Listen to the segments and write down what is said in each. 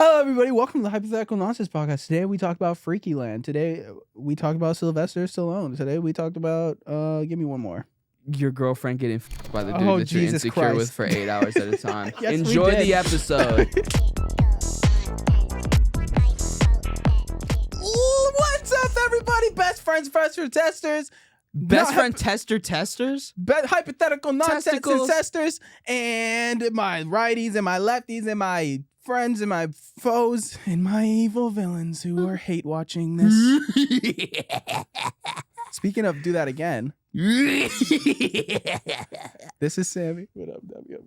Hello, everybody. Welcome to the Hypothetical Nonsense Podcast. Today we talk about Freaky Land. Today we talk about Sylvester Stallone. Today we talked about, give me one more. Your girlfriend getting f***ed by the dude Oh, that you're Jesus insecure Christ. with for 8 hours at a time. Yes, we Enjoy did. the episode. What's up, everybody? Best friends, pressure testers. Best friend testers? Hypothetical nonsense Testicles. testers. And my righties and my lefties and my friends and my foes and my evil villains who are hate watching this. Speaking of do that again. This is Sammy. What up, W?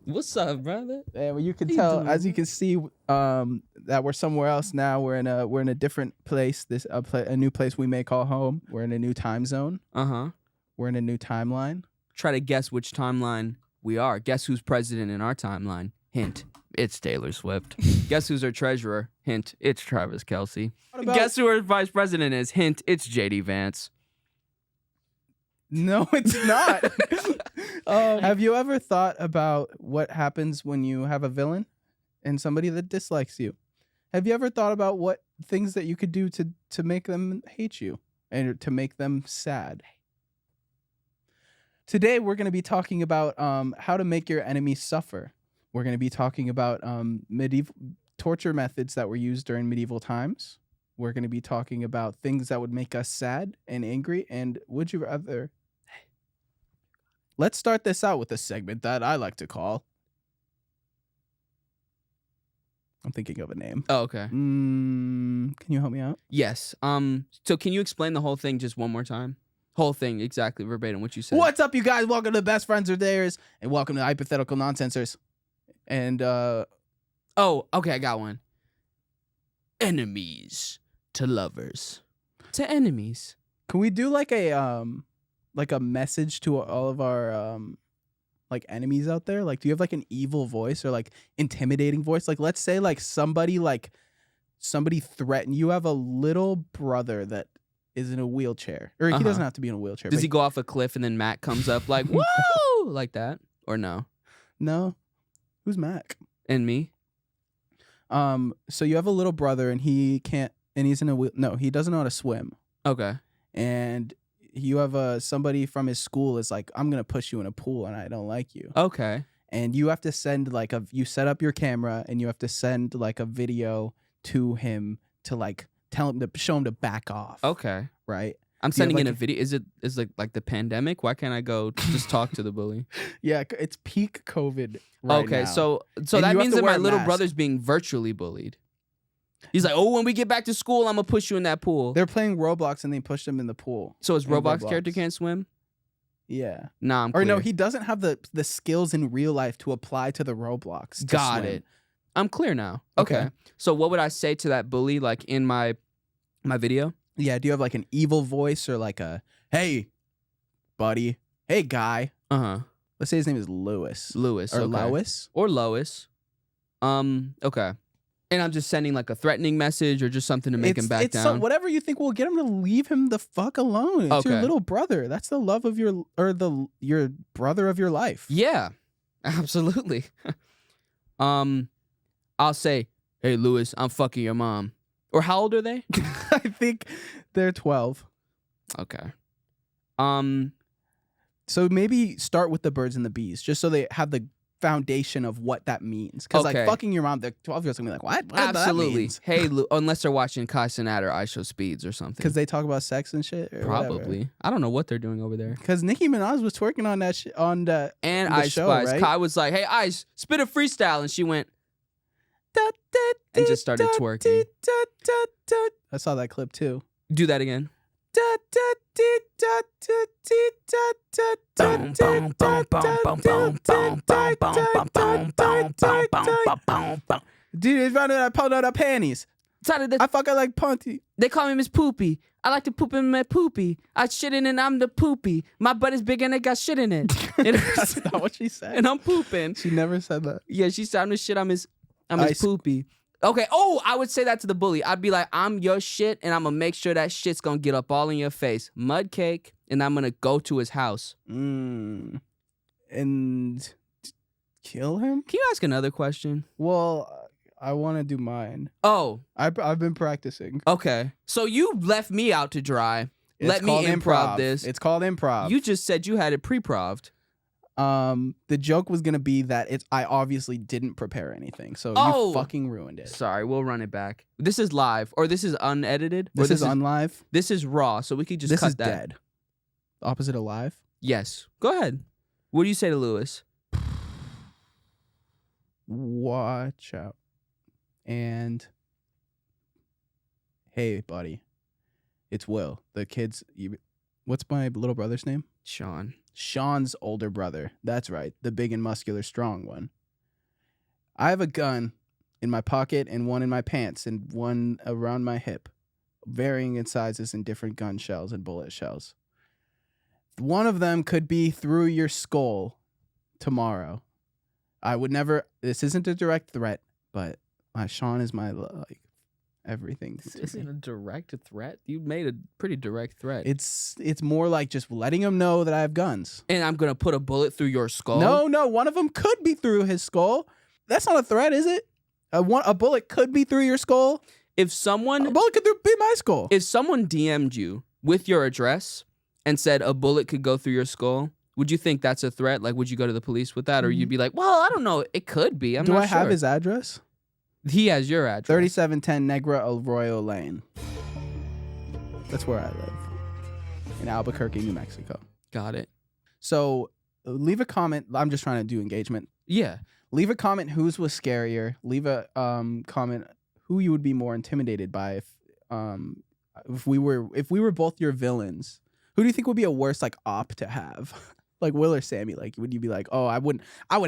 What's up, brother? And you can How you tell, doing, as you man? can see, that we're somewhere else now. We're in a different place. A new place we may call home. We're in a new time zone. Uh-huh. We're in a new timeline. Try to guess which timeline we are. Guess who's president in our timeline? Hint, it's Taylor Swift. Guess who's our treasurer? Hint, it's Travis Kelce. What about- Guess who our vice president is? Hint, it's JD Vance. No, it's not. Have you ever thought about what happens when you have a villain and somebody that dislikes you? Have you ever thought about what things that you could do to make them hate you and to make them sad? Today, we're going to be talking about how to make your enemies suffer. We're going to be talking about medieval torture methods that were used during medieval times. We're going to be talking about things that would make us sad and angry. And would you rather? Let's start this out with a segment that I like to call. I'm thinking of a name. Oh, okay. Can you help me out? Yes. So can you explain the whole thing just one more time? Whole thing, exactly verbatim what you said. What's up, you guys? Welcome to Best Friends or Theirs, and welcome to Hypothetical Nonsensers. And Oh, okay, I got one. Enemies to lovers to enemies. can we do like a message to all of our like enemies out there? Like, do you have like an evil voice or like intimidating voice? Like, let's say like somebody threatened you. Have a little brother that is in a wheelchair, or he Uh-huh. doesn't have to be in a wheelchair. Does but he go off a cliff and then Matt comes up like, whoa, like that? Or no? No, who's Mac? And me? So you have a little brother and he can't, and he's in a wheel. No, he doesn't know how to swim. Okay. And you have somebody from his school is like, I'm gonna push you in a pool and I don't like you. Okay. And you have to send like you set up your camera and you have to send like a video to him to like tell him to show him to back off. Okay. Right? I'm Do you have, sending in like, a video. Is like the pandemic? Why can't I go just talk to the bully? Yeah, it's peak COVID right Okay, now. so And that you have means to that wear my a little mask. brother's being virtually bullied. He's like, oh, when we get back to school, I'm gonna push you in that pool. They're playing Roblox and they pushed him in the pool. So his in Roblox character Roblox. can't swim? Yeah. Nah, I'm Or clear. no, he doesn't have the skills in real life to apply to the Roblox. to Got swim. it. I'm clear now. Okay. Okay. So what would I say to that bully like in my video? Yeah, do you have like an evil voice or like a, hey, buddy, hey, guy. Uh-huh. Let's say his name is Lewis. Lewis. Or okay. Lois. Or Lois. Okay. And I'm just sending like a threatening message or just something to make him back down. Whatever you think will get him to leave him the fuck alone. It's your Okay. little brother. That's the love of your brother of your life. Yeah. Absolutely. I'll say, hey Lewis, I'm fucking your mom. Or how old are they? I think they're 12. Okay. So maybe start with the birds and the bees, just so they have the foundation of what that means. Because Okay. like fucking your mom, the 12-year-old's gonna be like, what? What Absolutely. Hey, unless they're watching Kai Cenat or I Show Speeds or something. Because they talk about sex and shit. Probably. I don't know what they're doing over there. Because Nicki Minaj was twerking on that shit on the And the Ice show, Spice. right? Kai was like, hey, Ice, spit a freestyle. And she went, and just started twerking. I saw that clip too. Do that again. Dude, it's running. I pulled out her panties. I fucking like punty. They call me Miss Poopy. I like to poop in my poopy. I shit in it and I'm the poopy. My butt is big and it got shit in it. That's not what she said. And I'm pooping. She never said that. Yeah, she said I'm the shit. I'm his Ice- poopy. Okay. Oh, I would say that to the bully. I'd be like, I'm your shit, and I'm gonna make sure that shit's gonna get up all in your face. Mud cake, and I'm gonna go to his house. And kill him? Can you ask another question? Well, I want to do mine. Oh, I've been practicing. okay. So you left me out to dry. Let me improv this. It's called improv. You just said you had it pre-proved. The joke was gonna be that I obviously didn't prepare anything, so you fucking ruined it. Sorry, we'll run it back. This is live, or this is unedited. This is unlive. This is raw, so we could just cut that. This is dead. The opposite of live. Yes. Go ahead. What do you say to Lewis? Watch out. And hey, buddy, it's Will. The kids. What's my little brother's name? Sean. Sean's older brother. That's right. The big and muscular, strong one. I have a gun in my pocket and one in my pants and one around my hip, varying in sizes and different gun shells and bullet shells. One of them could be through your skull tomorrow. I would never. This isn't a direct threat, but Sean is my everything. This isn't a direct threat. You made a pretty direct threat. It's more like just letting him know that I have guns. And I'm gonna put a bullet through your skull. No, one of them could be through his skull. That's not a threat, is it? A bullet could be through your skull. A bullet could be my skull. If someone DM'd you with your address and said a bullet could go through your skull, would you think that's a threat? Like, would you go to the police with that, or you'd be like, well, I don't know, it could be. I'm not sure. Do I have his address? He has your address. 3710 Negra Arroyo Lane. That's where I live. In Albuquerque, New Mexico. Got it. So leave a comment. I'm just trying to do engagement. Yeah. Leave a comment whose was scarier. Leave a comment who you would be more intimidated by if we were both your villains. Who do you think would be a worse op to have? Like Will or Sammy? Like, would you be like, oh, I would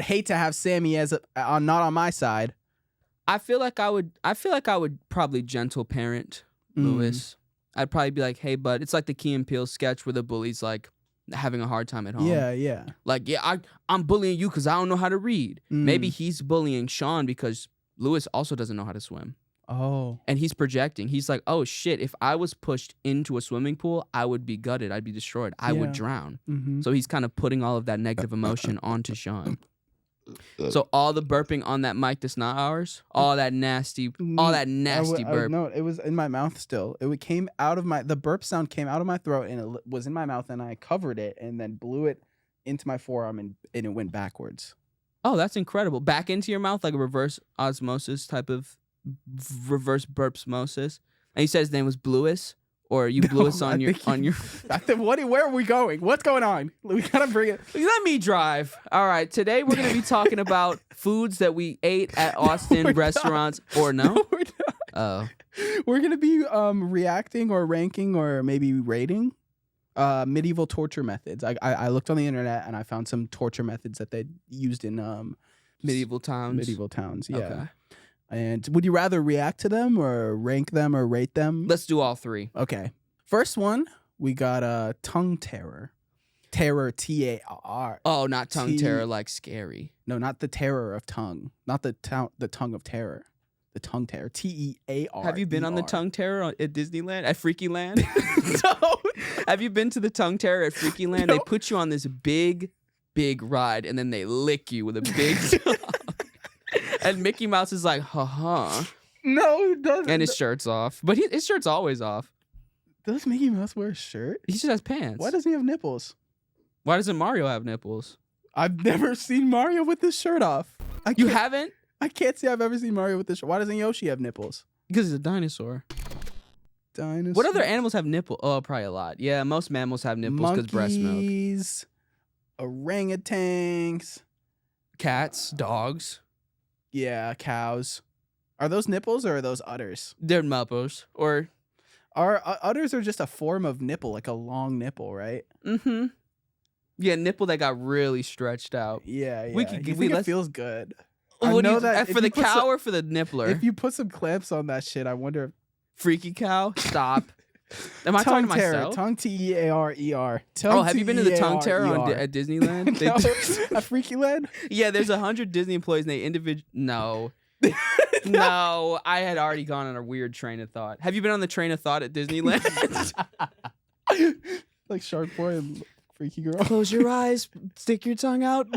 hate to have Sammy as not on my side. I feel like I would probably gentle parent Lewis. I'd probably be like, hey, bud, it's like the Key and Peele sketch where the bully's like having a hard time at home. Yeah. Like, yeah, I'm bullying you because I don't know how to read. Maybe he's bullying Sean because Lewis also doesn't know how to swim. Oh. And he's projecting. He's like, oh, shit, if I was pushed into a swimming pool, I would be gutted. I'd be destroyed. I would drown. Mm-hmm. So he's kind of putting all of that negative emotion onto Sean. So all the burping on that mic that's not ours, all that nasty burp. No, it was in my mouth still. It came out of the burp sound came out of my throat and it was in my mouth and I covered it and then blew it into my forearm and it went backwards. Oh, that's incredible. Back into your mouth like a reverse osmosis type of reverse burpsmosis. And he said his name was Bluis. Or you blew us on your. Where are we going? What's going on? We gotta bring it. Let me drive. All right. Today we're gonna be talking about foods that we ate at Austin restaurants. Or no? No, we're not. Oh. We're gonna be reacting or ranking or maybe rating medieval torture methods. I looked on the internet and I found some torture methods that they used in medieval towns. Medieval towns. Yeah. Okay. And would you rather react to them or rank them or rate them? Let's do all three. Okay. First one, we got tongue terror. Terror, T-A-R. Oh, not tongue terror like scary. No, not the terror of tongue. Not the tongue of terror. The tongue terror. T-E-A-R. Have you been on the tongue terror at Disneyland? At Freakyland? No. Have you been to the tongue terror at Freakyland? No. They put you on this big ride and then they lick you with a big tongue. And Mickey Mouse is like, ha. No, it doesn't. And his shirt's off. But his shirt's always off. Does Mickey Mouse wear a shirt? He just has pants. Why doesn't he have nipples? Why doesn't Mario have nipples? I've never seen Mario with his shirt off. You haven't? I can't say I've ever seen Mario with his shirt. Why doesn't Yoshi have nipples? Because he's a dinosaur. What other animals have nipples? Oh, probably a lot. Yeah, most mammals have nipples because breast milk. Monkeys, orangutans. Cats, dogs. Yeah, cows. Are those nipples or are those udders? They're nipples. Or udders are just a form of nipple, like a long nipple, right? Mm-hmm. Yeah, nipple that got really stretched out. Yeah. It feels good. I know that for the cow or for the nippler. If you put some clamps on that shit, I wonder if Freaky cow. Stop. Am I talking to myself? Tongue T-E-A-R-E-R. Oh, have you been to the tongue terror at Disneyland? No, at Freakyland? Yeah, there's 100 Disney employees and they No. No, I had already gone on a weird train of thought. Have you been on the train of thought at Disneyland? Like Shark Boy and Freaky Girl. Close your eyes, stick your tongue out.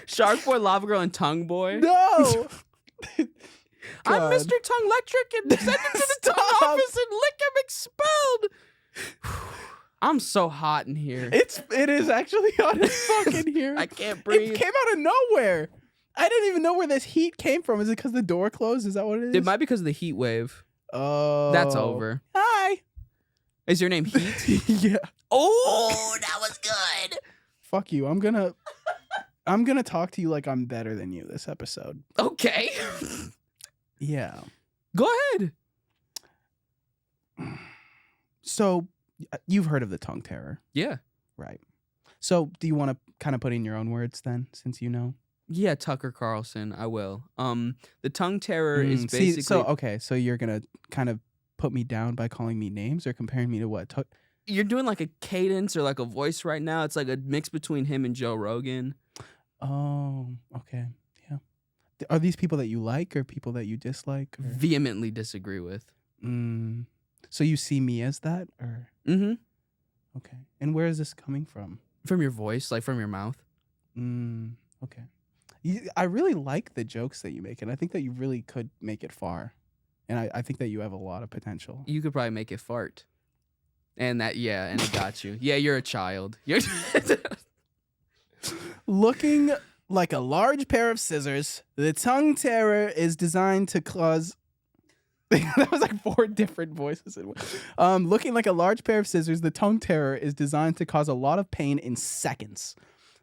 Shark Boy, Lava Girl, and Tongue Boy. No. I'm God. Mr. Tongue Electric and send him to the tongue Stop. office and lick him expelled. I'm so hot in here. It is actually hot as fucking here. I can't breathe. It came out of nowhere. I didn't even know where this heat came from. Is it because the door closed? Is that what it is? It might be because of the heat wave. Oh. That's over. Hi. Is your name Heat? Yeah. Oh, that was good. Fuck you. I'm gonna talk to you like I'm better than you this episode. Okay. Yeah. Go ahead. So you've heard of the tongue terror, Yeah. right? So do you want to kind of put in your own words then, since you know? Yeah, Tucker Carlson, I will. The tongue terror is basically So you're gonna kind of put me down by calling me names or comparing me to what? You're doing like a cadence or like a voice right now. It's like a mix between him and Joe Rogan. Oh, okay. Yeah. Are these people that you like or people that you dislike? Or? Vehemently disagree with. So you see me as that or? Mm-hmm. Okay. And where is this coming from? From your voice, like from your mouth. Okay. I really like the jokes that you make, and I think that you really could make it far. And I think that you have a lot of potential. You could probably make it fart. And it got you. Yeah, you're a child. You're Looking like a large pair of scissors, the tongue terror is designed to cause... That was like 4 different voices. Looking like a large pair of scissors, the tongue terror is designed to cause a lot of pain in seconds.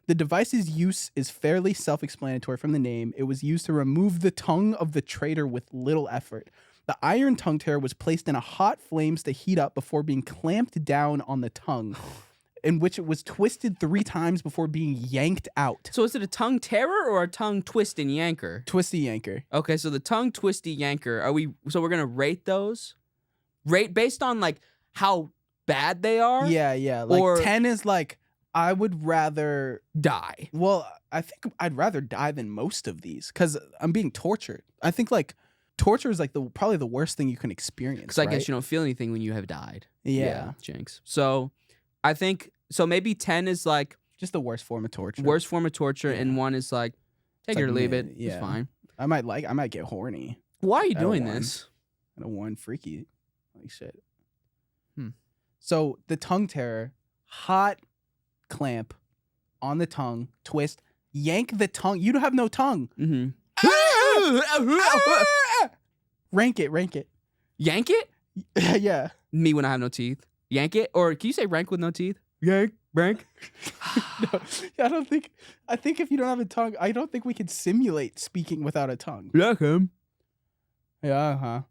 The device's use is fairly self-explanatory from the name. It was used to remove the tongue of the traitor with little effort. The iron tongue terror was placed in a hot flames to heat up before being clamped down on the tongue, in which it was twisted 3 times before being yanked out. So is it a tongue terror or a tongue twist and yanker? Twisty yanker. Okay, so the tongue twisty yanker. So we're gonna rate those? Rate based on like how bad they are? Yeah. Like Or 10 is like, I would rather die. Well, I think I'd rather die than most of these because I'm being tortured. I think like torture is like probably the worst thing you can experience. Because I guess you don't feel anything when you have died. Yeah. Jinx. So I think maybe 10 is like just the worst form of torture. Worst form of torture, and 1 is like take it or leave it. Yeah. It's fine. I might get horny. Why are you doing one. this? I don't want freaky like shit. So the tongue terror, hot clamp on the tongue, twist, yank the tongue. You don't have no tongue. Mm-hmm. Rank it. Yank it? Yeah. Me when I have no teeth. Yank it? Or can you say rank with no teeth? Yank. Rank? No, I think if you don't have a tongue, I don't think we could simulate speaking without a tongue. Like him. Yeah, huh?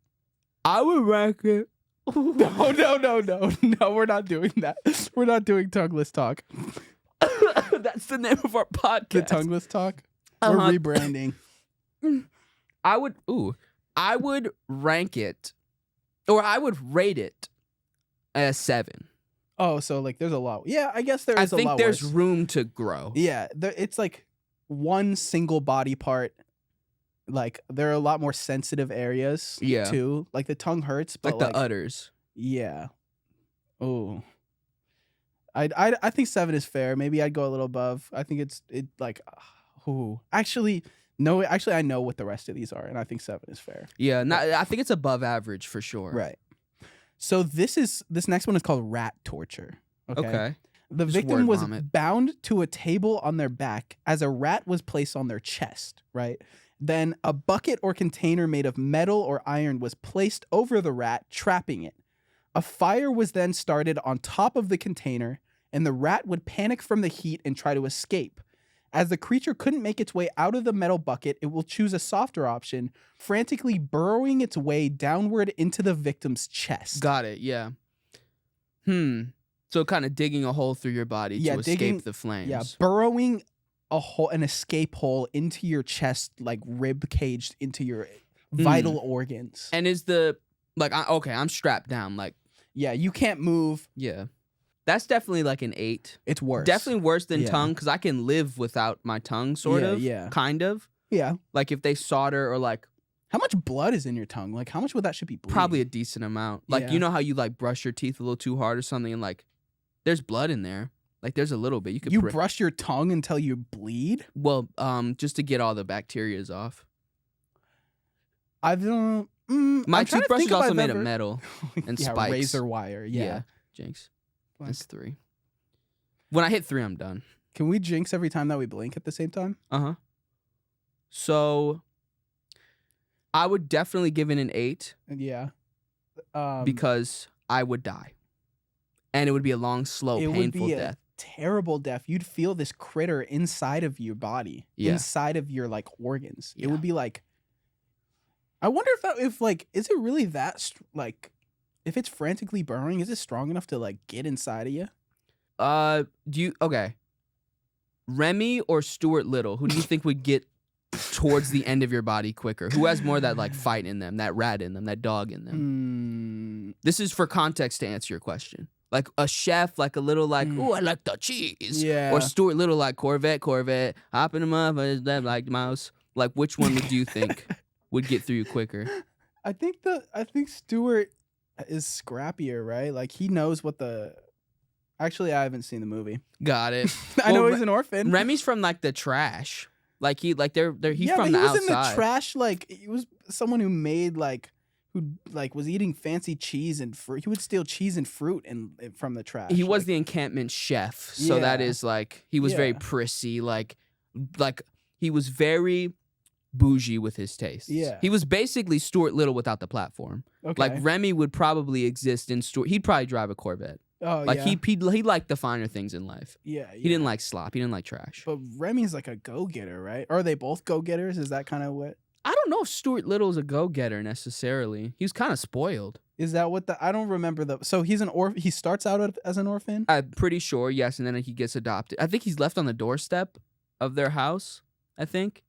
I would rank it. No, we're not doing that. We're not doing tongueless talk. That's the name of our podcast. The tongueless talk? We're rebranding. I would rank it, or I would rate it a 7. Oh, so like there's a lot. Yeah, I guess there is a lot. I think there's worse. room to grow. Yeah, it's like one single body part. Like there are a lot more sensitive areas. Yeah. Too. Like the tongue hurts, but like the udders. Yeah. Oh. I think 7 is fair. Maybe I'd go a little above. I think it's like. Actually, no. Actually, I know what the rest of these are, and I think 7 is fair. Yeah. I think it's above average for sure. Right. So this next one is called rat torture. Okay. The Just victim word was vomit. bound to a table on their back as a rat was placed on their chest, right? Then a bucket or container made of metal or iron was placed over the rat, trapping it. A fire was then started on top of the container, and the rat would panic from the heat and try to escape. As the creature couldn't make its way out of the metal bucket, it will choose a softer option, frantically burrowing its way downward into the victim's chest. Got it. Yeah. So kind of digging a hole through your body to escape the flames. Yeah, burrowing an escape hole into your chest, like rib caged into your vital organs. And is I'm strapped down. Like, yeah, you can't move. Yeah. That's definitely like an 8. It's worse. Definitely worse than Yeah. tongue, because I can live without my tongue, sort of. Yeah. Kind of. Yeah. Like if they solder or like How much blood is in your tongue? Like how much would that should be bleeding? probably a decent amount. Like Yeah. you know how you like brush your teeth a little too hard or something, and like there's blood in there. Like there's a little bit you could. You brush your tongue until you bleed? Well, just to get all the bacterias off. I've my My toothbrush is also made of metal and yeah, spikes. razor wire. Yeah. Jinx. Like, That's 3. When I hit 3, I'm done. can we jinx every time that we blink at the same time? So I would definitely give it an 8 Yeah. because I would die. And it would be a long, slow, painful death. Terrible death. You'd feel this critter inside of your body, inside of your like organs. It would be like, I wonder is it really that like, if it's frantically burrowing, is it strong enough to like get inside of you? Okay. Remy or Stuart Little, who do you think would get towards the end of your body quicker? Who has more of that like fight in them, that rat in them, that dog in them? This is for context to answer your question. Like a chef, like a little like, ooh, I like the cheese. Yeah. Or Stuart Little, like Corvette, hopping him up, like mouse. Like which one would you think would get through you quicker? I think Stuart is scrappier, right? Like he knows what the. Actually, I haven't seen the movie. Got it. I know he's an orphan. Remy's from like the trash. Like he's from the outside. Yeah, but he was in the trash. Like he was someone who made who was eating fancy cheese and fruit. He would steal cheese and fruit from the trash. He was the encampment chef, so that is like he was very prissy. Like he was very bougie with his tastes. Yeah, he was basically Stuart Little without the platform. Okay. Like Remy would probably exist in Stuart. He'd probably drive a Corvette. Oh, like yeah. he liked the finer things in life. Yeah, He didn't like slop. He didn't like trash. But Remy's like a go-getter, right? Or are they both go-getters? Is that kind of what? I don't know if Stuart Little's a go-getter necessarily. He was kind of spoiled. Is that what I don't remember so he's he starts out as an orphan? I'm pretty sure, yes, and then he gets adopted. I think he's left on the doorstep of their house, I think.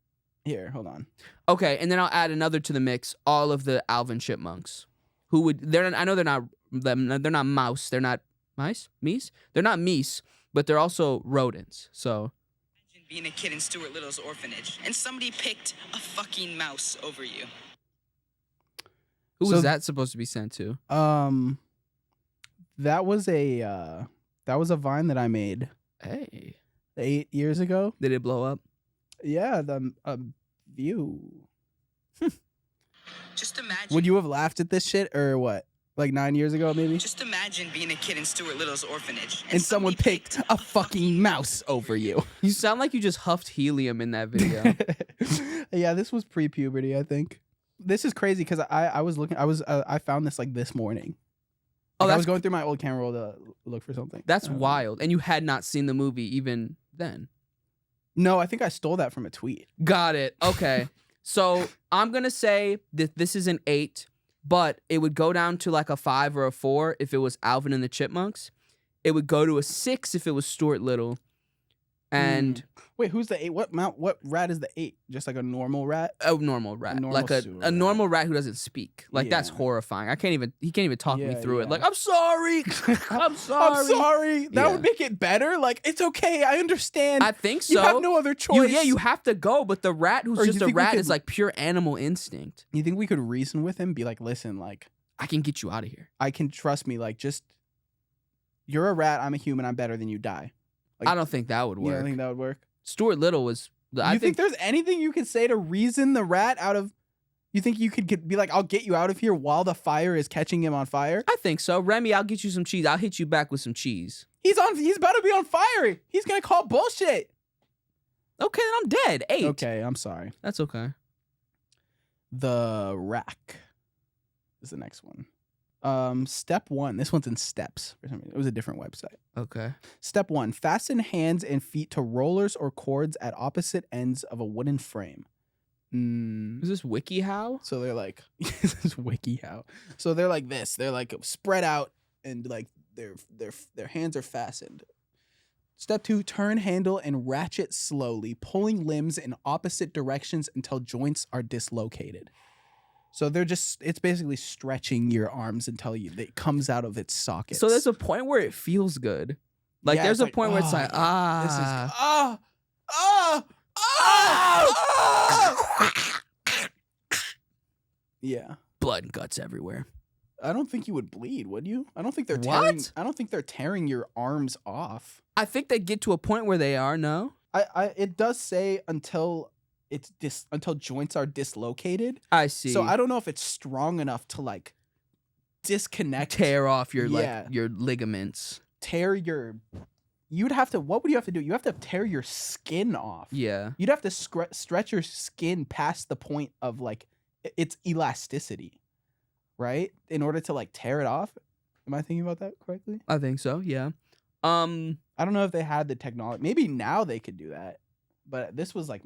Here, hold on. Okay, and then I'll add another to the mix, all of the Alvin chipmunks. I know they're not mouse, they're not mice? Meese? They're not meese, but they're also rodents, so. Imagine being a kid in Stuart Little's orphanage, and somebody picked a fucking mouse over you. Who was that supposed to be sent to? That was a Vine that I made. Hey. 8 years ago. Did it blow up? Yeah, the view. Just imagine. Would you have laughed at this shit or what? Like 9 years ago, maybe? Just imagine being a kid in Stuart Little's orphanage. And someone picked a fucking mouse over you. You sound like you just huffed helium in that video. Yeah, this was pre-puberty, I think. This is crazy because I found this like this morning. I was going through my old camera roll to look for something. That's wild. And you had not seen the movie even then. No, I think I stole that from a tweet. Got it. Okay. So I'm going to say that this is an 8, but it would go down to like a 5 or a 4 if it was Alvin and the Chipmunks. It would go to a 6 if it was Stuart Little. And wait, who's the 8? What rat is the 8? Just like a normal rat? A normal rat. A normal rat who doesn't speak. Like that's horrifying. He can't even talk me through it. Like, I'm sorry. I'm sorry. I'm sorry. That would make it better. Like, it's okay. I understand. I think so. You have no other choice. You have to go, but the rat who's just a rat is like pure animal instinct. You think we could reason with him? Be like, listen, like, I can get you out of here. I can trust me. Like, just, you're a rat. I'm a human. I'm better than you. Die. Like, I don't think that would work. You don't think that would work? Stuart Little was... You think there's anything you could say to reason the rat out of... You think you could be like, I'll get you out of here while the fire is catching him on fire? I think so. Remy, I'll get you some cheese. I'll hit you back with some cheese. He's about to be on fire. He's going to call bullshit. Okay, then I'm dead. 8. Okay, I'm sorry. That's okay. The rack is the next one. Step 1. This one's in steps. For some reason. It was a different website. Okay. Step 1. Fasten hands and feet to rollers or cords at opposite ends of a wooden frame. Is this WikiHow? So they're like, this is WikiHow. So they're like this. They're like spread out and like their hands are fastened. Step 2. Turn handle and ratchet slowly, pulling limbs in opposite directions until joints are dislocated. So it's basically stretching your arms until it comes out of its sockets. So there's a point where it feels good. Like there's a point where it's like, yeah. Blood and guts everywhere. I don't think you would bleed, would you? I don't think they're What? tearing. I don't think they're tearing your arms off. I think they get to a point where they are. No, It does say until until joints are dislocated. I see. So I don't know if it's strong enough to like disconnect, tear off your Yeah. like your ligaments. tear your. You'd have to. What would you have to do? You have to tear your skin off. Yeah. You'd have to stretch your skin past the point of like its elasticity, right? In order to like tear it off. Am I thinking about that correctly? I think so. Yeah. I don't know if they had the technology. Maybe now they could do that, but this was like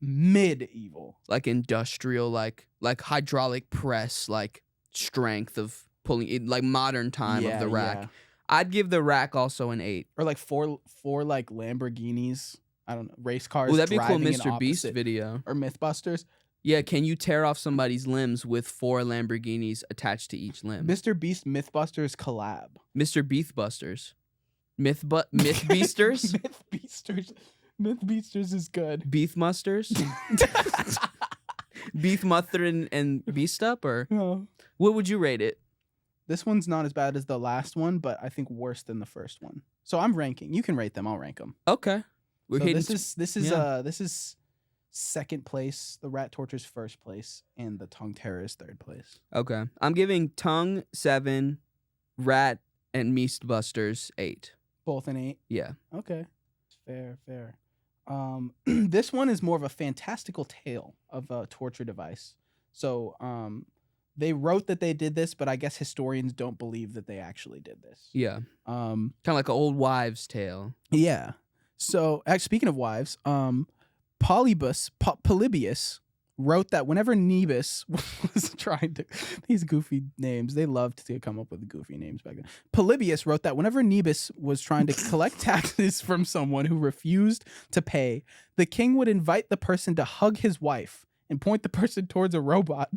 medieval. Like industrial, like hydraulic press, like strength of pulling it, like modern time of the rack. Yeah. I'd give the rack also an 8. Or like four like Lamborghinis. I don't know, race cars. Oh, that'd be a cool driving in Mr. Beast opposite- video. Or Mythbusters. Yeah, can you tear off somebody's limbs with 4 Lamborghinis attached to each limb? Mr. Beast Mythbusters collab. Mr. Beastbusters. Mythbeasters? Mythbeasters. Mythbeasters is good. Beefmusters? Beefmuther and Beast Up? Or No. what would you rate it? This one's not as bad as the last one, but I think worse than the first one. So I'm ranking. You can rate them. I'll rank them. Okay. We're So hitting this is second place. The Rat Torture's first place, and the Tongue Terror is third place. Okay. I'm giving Tongue 7, Rat and Meastbusters 8. Both an 8. Yeah. Okay, fair. This one is more of a fantastical tale of a torture device. So they wrote that they did this, but I guess historians don't believe that they actually did this. Yeah. Um, Kind of like an old wives' tale. yeah. So speaking of wives, Polybius wrote that whenever Nebus was trying to, these goofy names, they loved to come up with goofy names back then. Polybius wrote that whenever Nebus was trying to collect taxes from someone who refused to pay, the king would invite the person to hug his wife and point the person towards a robot.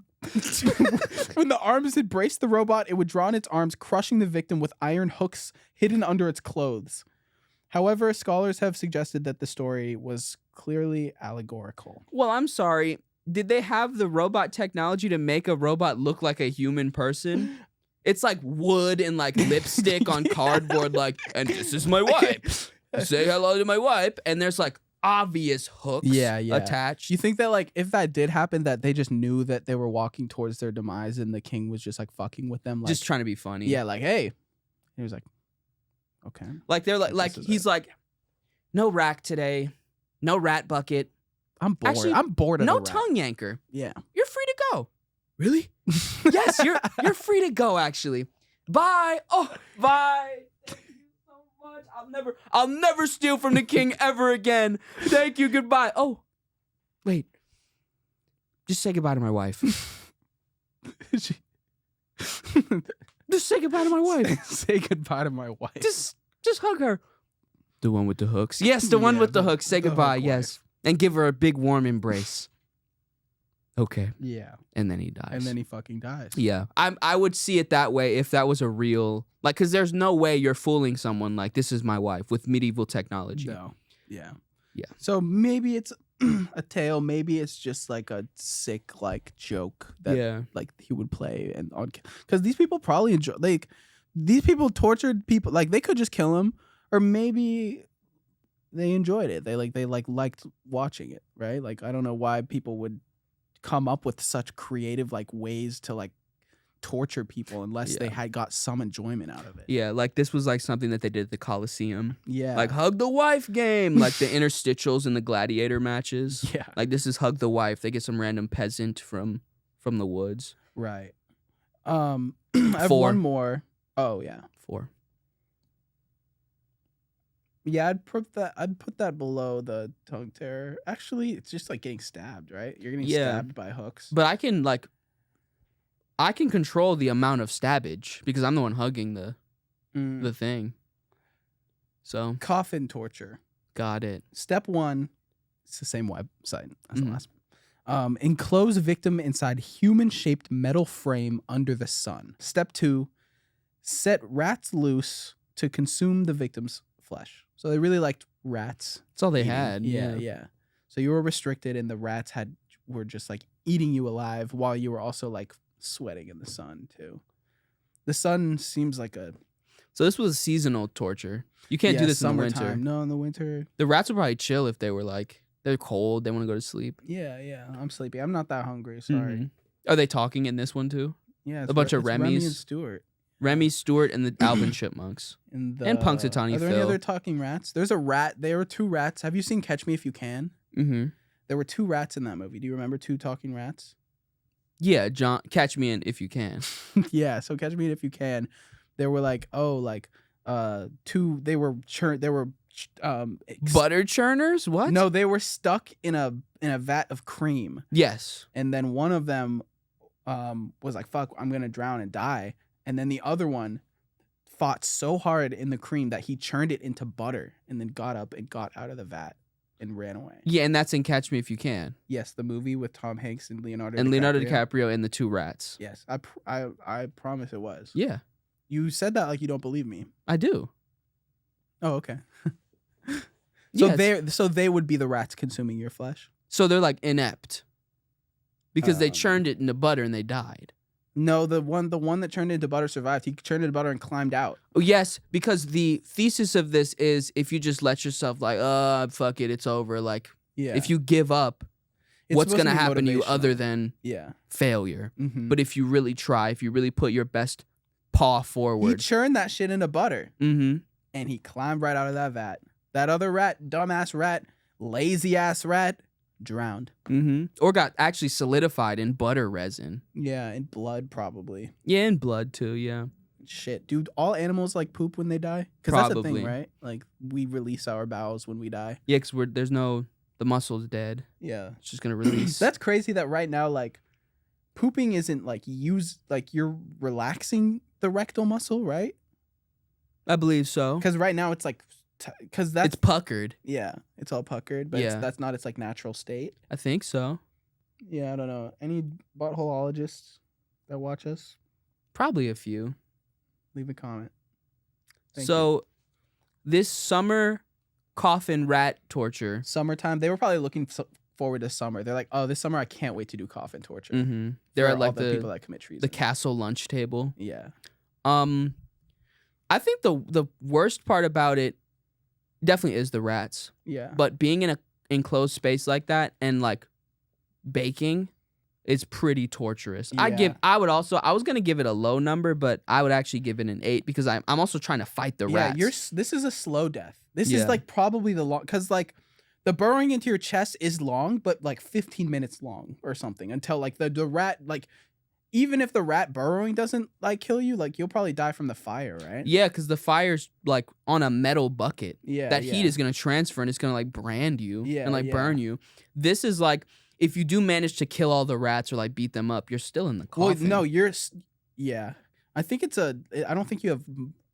When the arms embraced the robot, it would draw in its arms, crushing the victim with iron hooks hidden under its clothes. However, scholars have suggested that the story was clearly allegorical. Well, I'm sorry. Did they have the robot technology to make a robot look like a human person? It's like wood and like lipstick on cardboard, like, and this is my wife. Say hello to my wife. And there's like obvious hooks attached. You think that like if that did happen, that they just knew that they were walking towards their demise and the king was just like fucking with them? Like, Just trying to be funny. yeah, like, hey. He was like, okay. Like they're This like is he's it. like, no rack today. No rat bucket. I'm bored. Actually, I'm bored of No the rat. tongue yanker. Yeah. You're free to go. Really? Yes, you're free to go, actually. Bye. Oh, bye. Thank you so much. I'll never steal from the king ever again. Thank you. Goodbye. Oh, wait. Just say goodbye to my wife. Just say goodbye to my wife. Say goodbye to my wife. Just hug her. The one with the hooks. Yes, the one Yeah, with the hooks. Say the goodbye. hook Yes. And give her a big warm embrace. Okay. Yeah. And then he dies. And then he fucking dies. Yeah, I would see it that way if that was a real, like, because there's no way you're fooling someone like, this is my wife with medieval technology. No. Yeah. Yeah. So maybe it's a tale. Maybe it's just like a sick like joke that Yeah. like he would play and on because these people probably enjoy like these people tortured people like they could just kill him or maybe they enjoyed it. They liked watching it, right? Like I don't know why people would come up with such creative like ways to like torture people unless they Yeah. had got some enjoyment out of it. Yeah, like this was like something that they did at the Coliseum. Yeah. Like hug the wife game, like the interstitials in the gladiator matches. yeah. Like this is hug the wife. They get some random peasant from the woods. Right. I have 4. one more. Oh yeah. 4. Yeah, I'd put that below the tongue terror. Actually, it's just like getting stabbed, right? You're getting Yeah. stabbed by hooks. But I can control the amount of stabbage because I'm the one hugging the thing. So Coffin torture. got it. Step 1, it's the same website as the Mhm. last one. Enclose victim inside human-shaped metal frame under the sun. Step 2, set rats loose to consume the victim's flesh. So they really liked rats. That's all they eating. had. Yeah. So you were restricted, and the rats were just like eating you alive while you were also like sweating in the sun too. The sun seems like a So this was seasonal torture. You can't do this in the winter. summertime. No, in the winter. The rats would probably chill if they were like they're cold. They want to go to sleep. Yeah. I'm sleepy. I'm not that hungry. Sorry. Mhm. Are they talking in this one too? Yeah, A bunch of it's Remy and Remys. Stewart Remy, Stewart, and the Alvin Chipmunks. and Punxsutawney Are there any Phil. other talking rats? There's a rat. There were 2 rats. Have you seen Catch Me If You Can? Mm-hmm. There were 2 rats in that movie. Do you remember 2 talking rats? Yeah, John, catch me in if you can. Yeah. So Catch Me If You Can. There were like 2. They were Butter churners? What? No, they were stuck in a vat of cream, Yes. and then one of them was like, "Fuck, I'm gonna drown and die," and then the other one fought so hard in the cream that he churned it into butter, and then got up and got out of the vat and ran away. Yeah, and that's in Catch Me If You Can. Yes, the movie with Tom Hanks and Leonardo And DiCaprio. Leonardo DiCaprio and the 2 rats. Yes, I promise it was. Yeah, You said that like you don't believe me. I do. Oh, okay. Yeah, So they would be the rats consuming your flesh. So they're like inept. Because they Um, churned it into butter and they died. No, the one that turned into butter survived. He turned into butter and climbed out. Oh, yes, because the thesis of this is if you just let yourself like, fuck it, it's over. Like, Yeah. if you give up, It's what's supposed going to be happen to you other motivational. than Yeah. failure? Mm-hmm. But if you really try, if you really put your best paw He forward. churned that shit into butter Mm-hmm. and he climbed right out of that vat. That other rat, dumbass rat, lazy ass rat, drowned. Mm-hmm. Or got actually solidified in butter resin. Yeah, in blood probably. Yeah, in blood too, yeah. Shit, dude. All animals like poop when they die. Because that's the Probably. thing, right? Like we release our bowels when we die. Yeah, because the muscle's dead. Yeah. It's just going to release. That's crazy that right now, like, pooping isn't like you're relaxing the rectal muscle, right? I believe so. Because right now it's like, because that's It's puckered. yeah, it's all puckered, but Yeah. that's not its like natural state. I think so. Yeah, I don't know. Any buttholeologists that watch us, Probably a few. leave a comment. Thank you. So, this summer coffin rat torture. Summertime, they were probably looking forward to summer. They're like, oh, this summer I can't wait to do coffin torture. Mm-hmm. They're for at like all the people that commit treason. the castle lunch table. Yeah. I think the worst part about it definitely is the rats. Yeah. But being in a enclosed space like that and like baking is pretty torturous. Yeah. I was gonna give it a low number, but I would actually give it an 8 because I'm also trying to fight the yeah, rats. this is a slow death. This Yeah. is like probably the long, because like the burrowing into your chest is long, but like 15 minutes long or something until like the rat, like even if the rat burrowing doesn't like kill you, like you'll probably die from the fire, right? Yeah, because the fire's like on a metal bucket. Yeah. That yeah. heat is gonna transfer and it's gonna like brand you Yeah, and like yeah. burn you. This is like if you do manage to kill all the rats or like beat them up, you're still in the Well, coffin. no, yeah. I think I don't think you have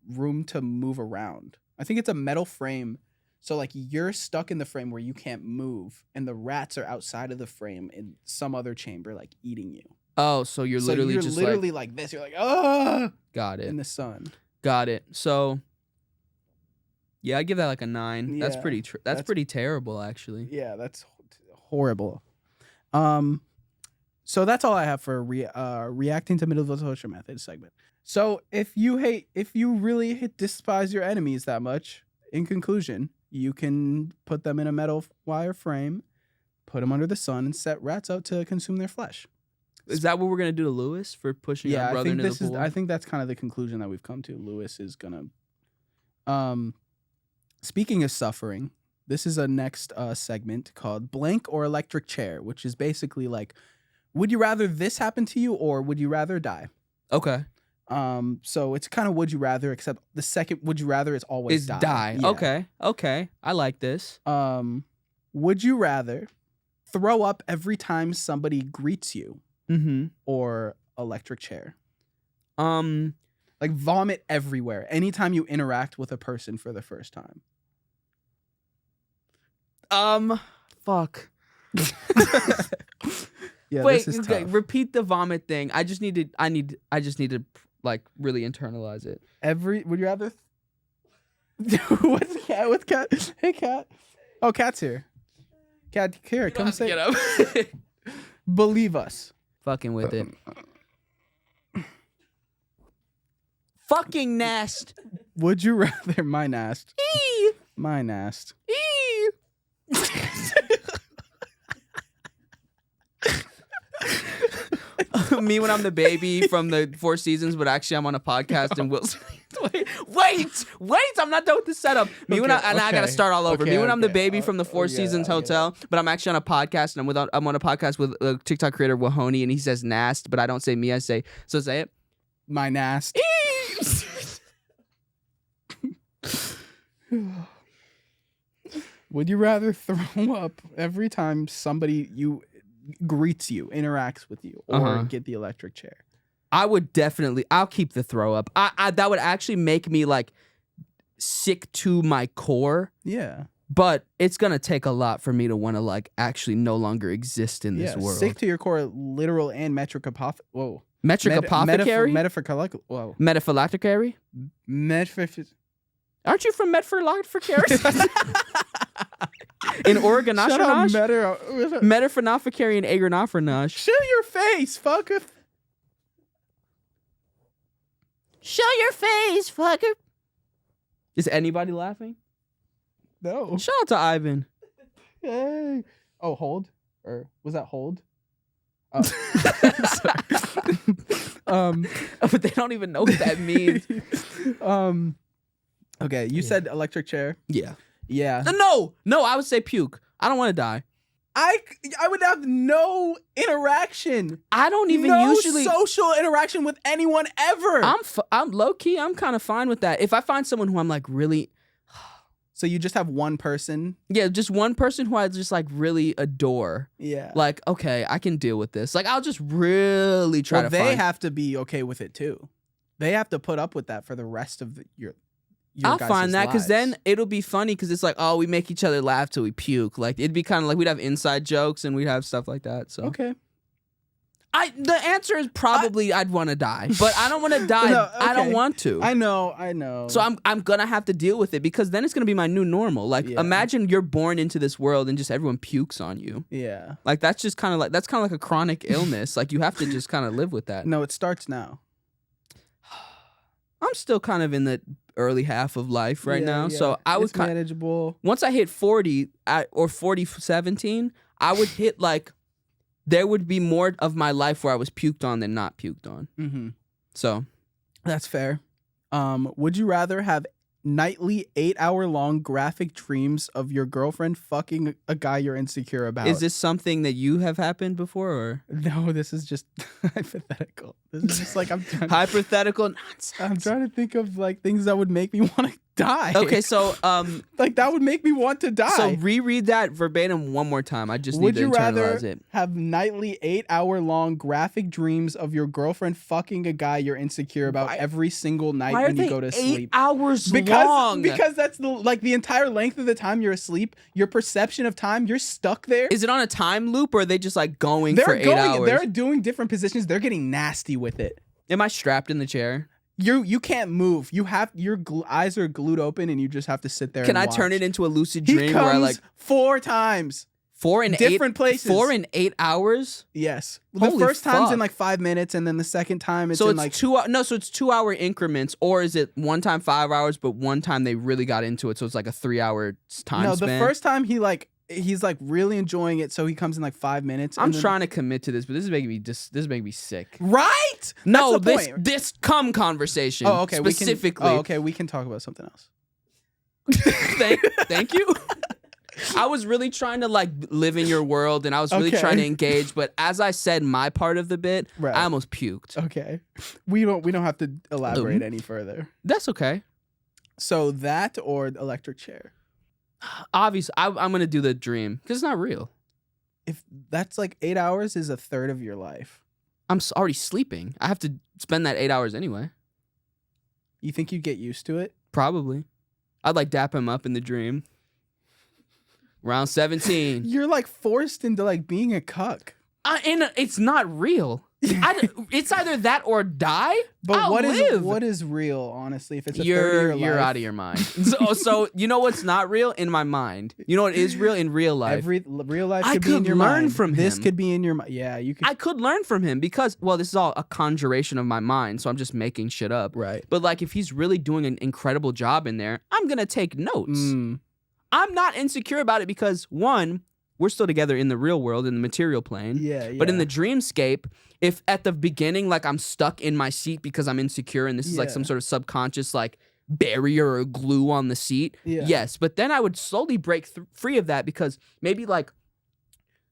room to move around. I think it's a metal frame. So like you're stuck in the frame where you can't move and the rats are outside of the frame in some other chamber like eating you. Oh, so you're So literally you're just literally like like this. You're like, ah, got in it. the sun. Got it. So yeah, I give that like a 9. That's Yeah, pretty that's that's- pretty terrible actually. Yeah, that's horrible. So that's all I have for reacting to middle of the torture method segment. So if you really despise your enemies that much, in conclusion, you can put them in a metal wire frame, put them under the sun, and set rats out to consume their flesh. Is that what we're gonna do to Lewis for pushing our Yeah, I brother think into the pool? I think that's kind of the conclusion that we've come to. Lewis is gonna. Speaking of suffering, this is a next segment called Blank or Electric Chair, which is basically like, would you rather this happen to you or would you rather die? Okay. So it's kind of would you rather, except the second would you rather is always Is die. die. Yeah. Okay. I like this. Would you rather throw up every time somebody greets you Mm-hmm. or electric chair? Like vomit everywhere anytime you interact with a person for the first time. Fuck. Yeah, Wait, this is okay, tough. repeat the vomit thing. I just need to like really internalize it. Would you rather? What's cat? What's cat? Hey, cat. Oh, cat's here. Cat, here, come say. Get up. Believe us. Fucking with it. fucking nast. Would you rather my nast? Eee. My nast. Eee. Me when I'm the baby from the Four Seasons, but actually I'm on a podcast and Will's. Wait! I'm not done with the setup. Me when I gotta start all over. Me when I'm the baby from the Four Seasons Hotel, but I'm actually on a podcast and I'm on a podcast with a TikTok creator Wahoni, and he says nast, but I don't say me. I say say it. My nast. Would you rather throw up every time somebody greets you, interacts with you, or get the electric chair? I would definitely. I'll keep the throw up. I that would actually make me like sick to my core. Yeah. But it's gonna take a lot for me to want to like actually no longer exist in this world. Sick to your core, literal and metric apothecary. Whoa. Metric apothecary? Whoa. Metaphylacticary? Aren't you from Medford-Lacticary? In Oregon, Shut up, Metaphonophicary and Agronophonosh. Show your face, fucker. Show your face, fucker. Is anybody laughing? No. Shout out to Ivan. Hey. Oh, hold? Or was that hold? But they don't even know what that means. Okay, you said electric chair. Yeah. Yeah. No, I would say puke. I don't want to die. I would have no interaction. I don't even usually social interaction with anyone ever. I'm low key. I'm kind of fine with that. If I find someone who I'm like really, so you just have one person. Yeah, just one person who I just like really adore. Yeah. Like, okay, I can deal with this. Like, I'll just really try to. They have to be okay with it too. They have to put up with that for the rest of your I'll find that because lives. then it'll be funny because it's like, oh, we make each other laugh till we puke. Like it'd be kind of like we'd have inside jokes and we'd have stuff like that. So okay. The answer is probably I'd want to die, but I don't want to die. No, okay. I don't want to. I know. So I'm gonna have to deal with it because then it's gonna be my new normal. Like imagine you're born into this world and just everyone pukes on you. Yeah. Like that's just kind of like a chronic illness. Like you have to just kind of live with that. No, it starts now. I'm still kind of in the early half of life right now, so I would manageable. Once I hit 40 or 17, I would hit like there would be more of my life where I was puked on than not puked on. Mm-hmm. So that's fair. Would you rather have nightly 8-hour-long graphic dreams of your girlfriend fucking a guy you're insecure about? Is this something that you have happened before, or no? This is just hypothetical. This is just like hypothetical nonsense. I'm trying to think of like things that would make me want to die. Okay, so like that would make me want to die. So reread that verbatim one more time. I just need to internalize it. Would you rather have nightly 8-hour-long graphic dreams of your girlfriend fucking a guy you're insecure about every single night when you go to sleep? 8 hours long. Because that's the entire length of the time you're asleep. Your perception of time, you're stuck there. Is it on a time loop or are they just like going for 8 hours? They're doing different positions. They're getting nasty with it. Am I strapped in the chair? You can't move. You have your eyes are glued open, and you just have to sit there. Can I turn it into a lucid dream where I like 4 times? 4 in different places. 4 in 8 hours. Yes. Holy the first time's fuck. in like 5 minutes, and then the second time it's so in it's like 2. No, so it's 2 hour increments, or is it one time 5 hours, but one time they really got into it, so it's like a 3 hour time No, span? the first time he's like really enjoying it, so he comes in like 5 minutes. I'm trying to commit to this, but this is making me sick. Right? No, That's the point. this cum conversation. Oh, okay. Specifically. We can talk about something else. Thank you. I was really trying to like live in your world, and I was really trying to engage. But as I said, my part of the bit, I almost puked. Okay, we don't have to elaborate any further. That's okay. So that or electric chair. Obviously, I'm gonna do the dream because it's not real. If that's like 8 hours is a third of your life. I'm already sleeping. I have to spend that 8 hours anyway. You think you'd get used to it? Probably. I'd like dap him up in the dream. Round 17. You're like forced into like being a cuck. And it's not real. It's either that or die. But I'll live. what is real, honestly? If it's a you're 30-year life, out of your mind. So you know what's not real in my mind. You know what is real in real life. Real life I could be in could your learn mind. from This him. could be in your mind. Yeah, you could. I could learn from him because, well, this is all a conjuration of my mind, so I'm just making shit up. Right. But like, if he's really doing an incredible job in there, I'm gonna take notes. Mm. I'm not insecure about it because, one, we're still together in the real world, in the material plane. Yeah. But in the dreamscape, if at the beginning, like, I'm stuck in my seat because I'm insecure and this is like some sort of subconscious, like, barrier or glue on the seat, yes. But then I would slowly break free of that because maybe, like,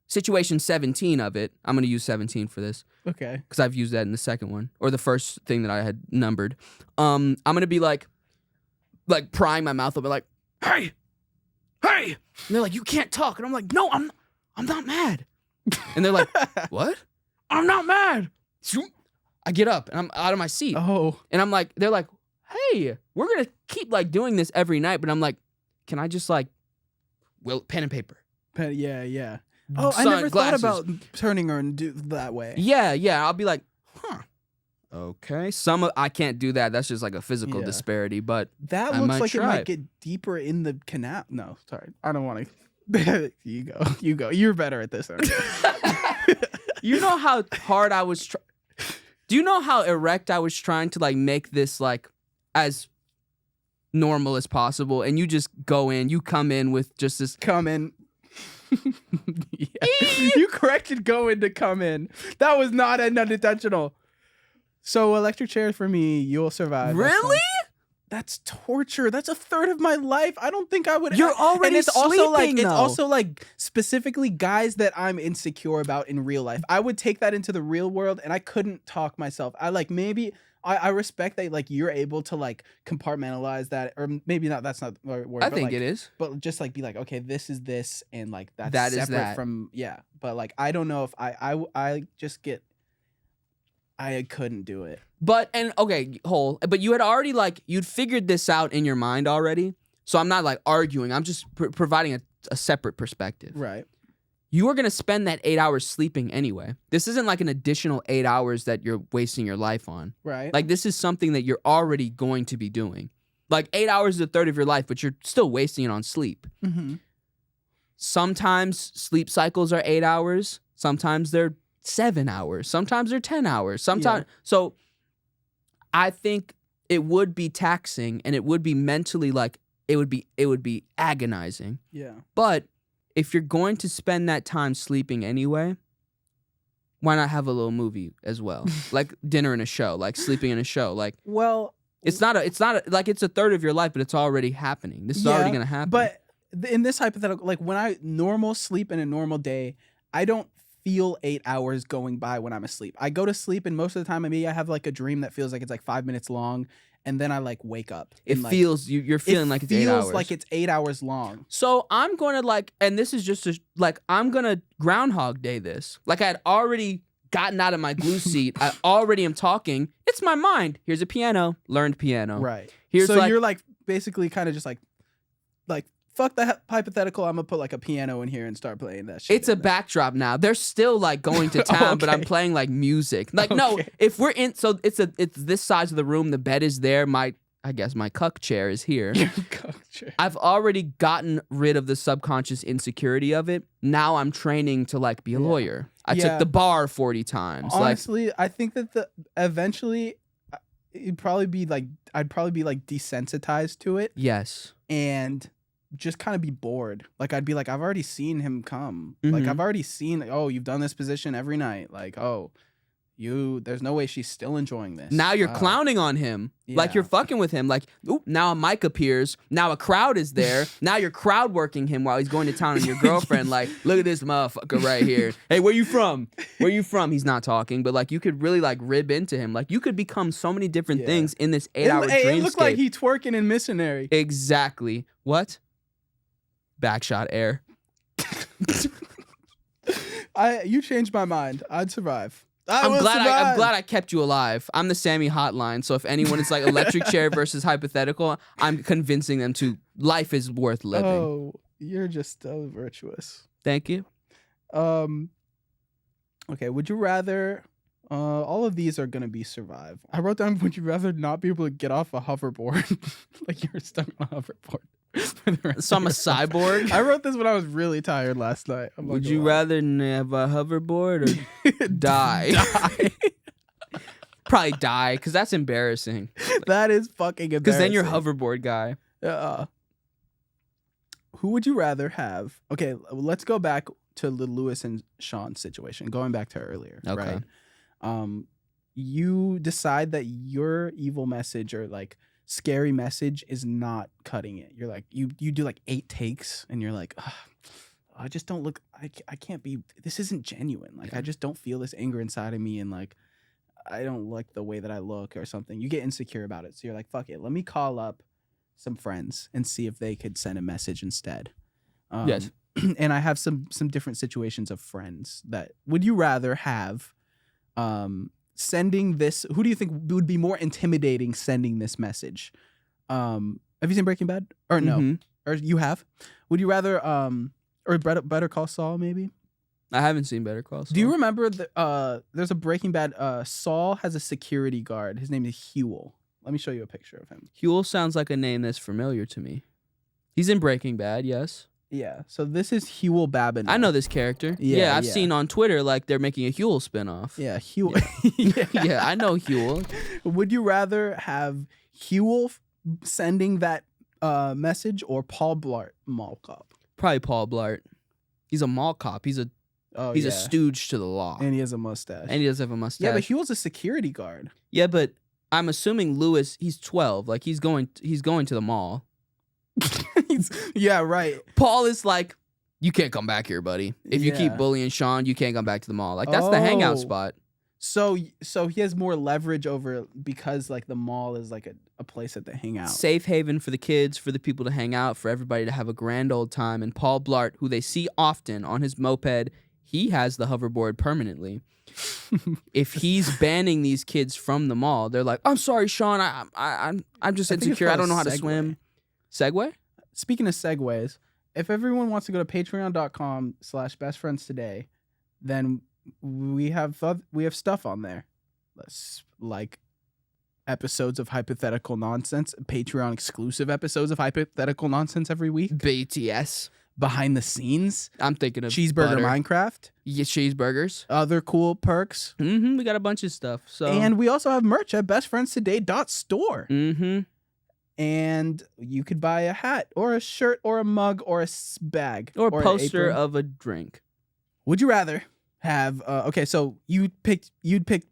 situation 17 of it, I'm going to use 17 for this. Okay. Because I've used that in the second one, or the first thing that I had numbered. I'm going to be, like, prying my mouth open, like, hey! And they're like, you can't talk. And I'm like, no, I'm not mad. And they're like, what? I'm not mad. I get up and I'm out of my seat. Oh. And I'm like, they're like, hey, we're going to keep like doing this every night. But I'm like, can I just like, pen and paper? Yeah. Oh, I Sun, never glasses. thought about turning her and do that way. Yeah. I'll be like, huh. Okay. I can't do that. That's just like a physical disparity. But that I looks might like try it might it. get deeper in the canal. No, sorry. I don't want to. You go. You're better at this. Aren't you? You know how hard I was do you know how erect I was trying to like make this like as normal as possible, and you just you come in with just this Come in. You corrected go in to come in. That was not unintentional. So electric chair for me, you'll survive. Really? That's torture. That's a third of my life. I don't think I would. You're already and it's also like sleeping, it's though. also like specifically guys that I'm insecure about in real life. I would take that into the real world, and I couldn't talk myself. I like maybe I respect that like you're able to like compartmentalize that, or maybe not. That's not the word. I but, think like, it is. But just like be like, okay, this is this, and like that's That is separate that. from But like I don't know if I just get. I couldn't do it. But you had already like you'd figured this out in your mind already. So I'm not like arguing. I'm just providing a separate perspective. Right. You are going to spend that 8 hours sleeping anyway. This isn't like an additional 8 hours that you're wasting your life on. Right. Like this is something that you're already going to be doing. Like 8 hours is a third of your life, but you're still wasting it on sleep. Mm-hmm. Sometimes sleep cycles are 8 hours. Sometimes they're 7 hours. Sometimes they're 10 hours. So I think it would be taxing, and it would be mentally like it would be agonizing. Yeah. But if you're going to spend that time sleeping anyway, why not have a little movie as well? Like dinner and a show, like sleeping in a show. Like, well, it's not like it's a third of your life, but it's already happening. This is already going to happen. But in this hypothetical, like when I normal sleep in a normal day, I don't feel 8 hours going by when I'm asleep. I go to sleep, and most of the time, maybe I have like a dream that feels like it's like 5 minutes long, and then I like wake up. It like, feels you're feeling like it's 8 hours. Feels like it's 8 hours long. So I'm going to like, and this is just I'm going to Groundhog Day this. Like I had already gotten out of my glue seat. I already am talking. It's my mind. Here's a piano. Learned piano. Right. Here's so like, you're like basically kind of just like fuck the hypothetical. I'm gonna put like a piano in here and start playing that shit. It's a backdrop now. They're still like going to town, but I'm playing like music. Like no, if we're in, so it's this size of the room. The bed is there. I guess my cuck chair is here. I've already gotten rid of the subconscious insecurity of it. Now I'm training to like be a lawyer. I took the bar 40 times. Honestly, I think that eventually I'd probably be like desensitized to it. Yes. And just kind of be bored. Like I'd be like, I've already seen him come. Mm-hmm. Like I've already seen, oh, you've done this position every night. Like, oh, there's no way she's still enjoying this. Now you're clowning on him. Yeah. Like you're fucking with him. Like, oop, now a mic appears. Now a crowd is there. Now you're crowd working him while he's going to town on your girlfriend. Like, look at this motherfucker right here. Hey, where you from? Where you from? He's not talking, but like you could really like rib into him. Like you could become so many different things in this 8-hour dreamscape. It looked like he twerking in Missionary. Exactly. What? Backshot air. You changed my mind. I'd survive. I'm glad I kept you alive. I'm the Sammy hotline. So if anyone is like electric chair versus hypothetical, I'm convincing them to life is worth living. Oh, you're just so virtuous. Thank you. Okay, would you rather All of these are gonna be survive. I wrote down, would you rather not be able to get off a hoverboard, like you're stuck on a hoverboard? So I'm a cyborg. I wrote this when I was really tired last night. Would you rather have a hoverboard or die? Die. Probably die, because that's embarrassing. That is fucking embarrassing. Because then you're hoverboard guy. Who would you rather have? Okay, let's go back to the Lewis and Sean situation. Going back to earlier, Okay. right? You decide that your evil message or like scary message is not cutting it. You're like you do like 8 takes, and you're like, I just don't look. I can't be. This isn't genuine. Like Yeah. I just don't feel this anger inside of me, and like I don't like the way that I look or something. You get insecure about it, so you're like, fuck it. Let me call up some friends and see if they could send a message instead. Yes. And I have some different situations of friends that would you rather have sending this, who do you think would be more intimidating sending this message? Have you seen Breaking Bad? Or no? Mhm. Or you have? Would you rather or Better Call Saul maybe? I haven't seen Better Call Saul. Do you remember there's a Breaking Bad Saul has a security guard. His name is Huel. Let me show you a picture of him. Huel sounds like a name that's familiar to me. He's in Breaking Bad, yes. Yeah. So this is Huel Babin. I know this character. Yeah, I've yeah. seen on Twitter like they're making a Huel spinoff. Yeah, Huel. Yeah, I know Huel. Would you rather have Huel sending that message or Paul Blart Mall Cop? Probably Paul Blart. He's a mall cop. He's a stooge to the law. And he has a mustache. And he does have a mustache. Yeah, but Huel's a security guard. Yeah, but I'm assuming Lewis, he's 12. Like he's going to the mall. Yeah, right. Paul is like, you can't come back here, buddy. If you keep Yeah. bullying Sean, you can't come back to the mall. Like that's the hangout Oh. spot. So he has more leverage over because like the mall is like a place that they hang out. Safe haven for the kids, for the people to hang out, for everybody to have a grand old time. And Paul Blart, who they see often on his moped, he has the hoverboard permanently. If he's banning these kids from the mall, they're like, "I'm sorry, Sean. I'm just I think it's insecure. I called don't know how to Segway. swim." Segway? Speaking of segues, if everyone wants to go to patreon.com/bestfriendstoday, then we have stuff on there. Like episodes of Hypothetical Nonsense, Patreon exclusive episodes of Hypothetical Nonsense every week, BTS. behind the scenes, I'm thinking of Cheeseburger butter. Minecraft, Yeah, cheeseburgers. other cool perks. We got a bunch of stuff. So And we also have merch at bestfriendstoday.store. And you could buy a hat or a shirt or a mug or a bag or a an poster apron. of a drink. Would you rather have okay, so you'd pick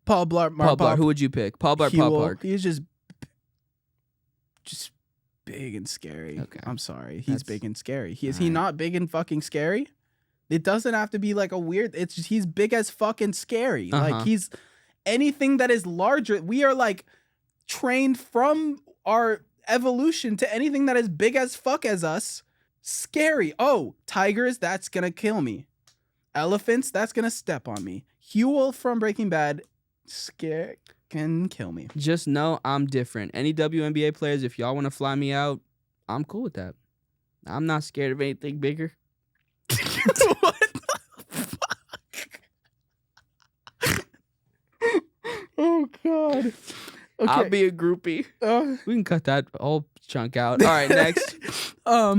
Paul Blart Paul Blart. Who would you pick? Paul Blart, Paul Huel. Blart. He's just big and scary. Okay. I'm sorry. He's That's- big and scary. Is all he right. not big and fucking scary? It doesn't have to be like a weird, it's just he's big as fucking scary. Like Uh-huh. he's anything that is larger. We are like trained from our evolution to anything that is big as fuck as us. Scary. Oh, tigers, that's gonna kill me. Elephants, that's gonna step on me. Huel from Breaking Bad, can kill me. Just know I'm different. Any WNBA players, if y'all want to fly me out, I'm cool with that. I'm not scared of anything bigger. What the fuck? Oh god. Okay. I'll be a groupie. Uh, We can cut that whole chunk out. All right, next. the I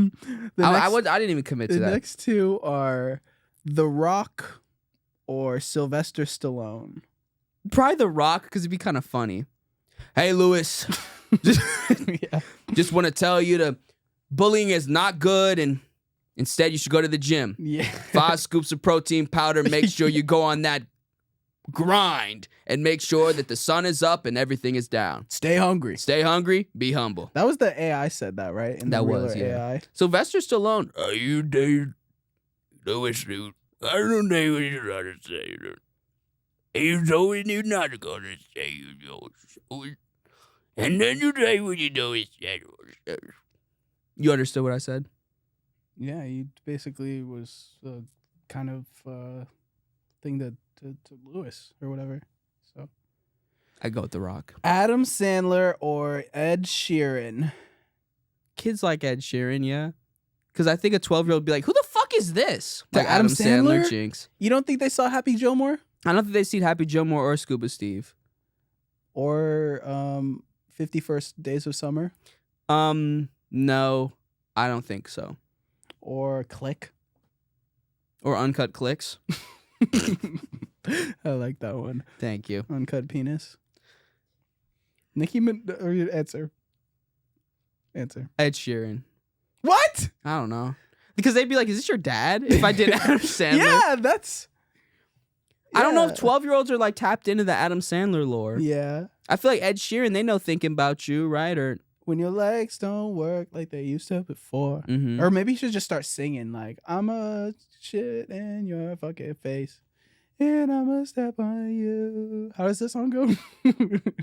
next, didn't even commit to the that. next two are The Rock or Sylvester Stallone. Probably The Rock, because it'd be kind of funny. Hey, Lewis. Yeah. Just want to tell you that bullying is not good, and instead you should go to the gym. Yeah. 5 scoops of protein powder. Make sure you go on that grind and make sure that the sun is up and everything is down. Stay hungry. Stay hungry, be humble. That was the AI said that, right? In the That was, realer yeah. AI. Sylvester Stallone. Are you Dave Lewis, dude? I don't know what you're trying to say. You told me you're not going to say you know. And then you say what you know is said. You understood what I said? Yeah, he basically was kind of thing to Lewis or whatever. So I go with The Rock. Adam Sandler or Ed Sheeran. Kids like Ed Sheeran, yeah. Because I think a 12-year-old would be like, who the fuck is this? To Like Adam Sandler? Jinx. You don't think they saw Happy Gilmore? I don't think they seed Happy Gilmore or Scuba Steve. Or 51st Days of Summer. No, I don't think so. Or Click. Or Uncut Clicks. I like that one. Thank you. Uncut Penis. Or answer. Answer. Ed Sheeran. What? I don't know. Because they'd be like, is this your dad? If I did Adam Sandler. Yeah, that's... I don't know if yeah. 12-year-olds are like tapped into the Adam Sandler lore. Yeah. I feel like Ed Sheeran, they know Thinking About You, right? Or When your legs don't work like they used to before. Mhm. Or maybe you should just start singing like, I'm a shit in your fucking face. And I'm a step on you. How does this song go?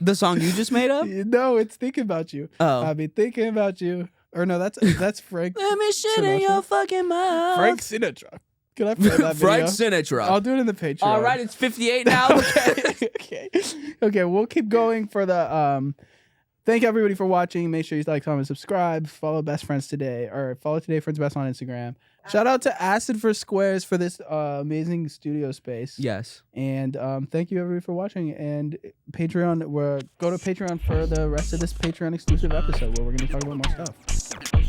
the song you just made up? No, it's Thinking About You. Oh. I'll be thinking about you. Or no, that's Frank. Let me shit in Sinatra. your fucking mouth. Frank Sinatra. Can I play that video? Frank Sinatra. I'll do it in the Patreon. All right, it's 58 now. Okay. Okay, we'll keep going for the thank everybody for watching. Make sure you like, comment, subscribe, follow Best Friends Today, or follow Today Friends Best on Instagram. Shout out to Acid for Squares for this amazing studio space. Yes. And thank you everybody for watching. And Patreon, go to Patreon for the rest of this Patreon exclusive episode where we're gonna be talking about more stuff.